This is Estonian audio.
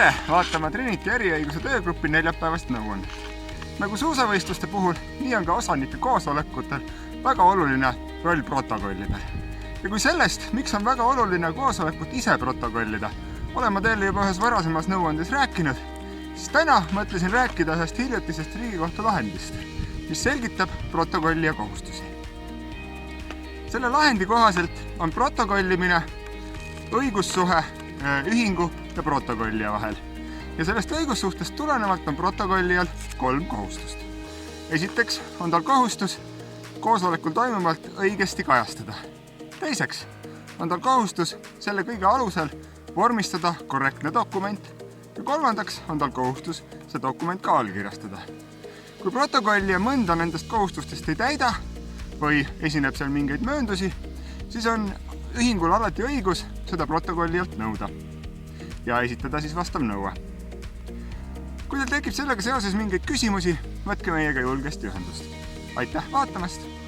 Tere vaatama Trinity äriõiguse töögrupi neljapäevast nõuannet. Nagu suusavõistluste puhul, nii on ka osanike koosolekutel väga oluline roll protokollida. Ja kui sellest, miks on väga oluline koosolekut ise protokollida, olen ma teile juba ühes varasemas nõuandes rääkinud, siis täna mõtlesin rääkida ühest hiljutisest Riigikohtu lahendist, mis selgitab protokollija kohustusi. Selle lahendi kohaselt on protokollimine õigussuhe ühingu ja protokollija vahel. Ja sellest õigussuhtest tulenevalt on protokollijal 3 kohustust. Esiteks on tal kohustus koosolekul toimuvalt õigesti kajastada. Teiseks on tal kohustus selle kõige alusel vormistada korrektne dokument. Ja kolmandaks on tal kohustus see dokument ka allkirjastada. Kui protokollija mõnda nendest kohustustest ei täida või esineb seal mingeid mööndusi, siis on ühingul alati õigus seda protokollijalt nõuda ja esitada siis vastav nõue. Kui teil tekib sellega seoses mingeid küsimusi, võtke meiega julgesti ühendust. Aitäh vaatamast!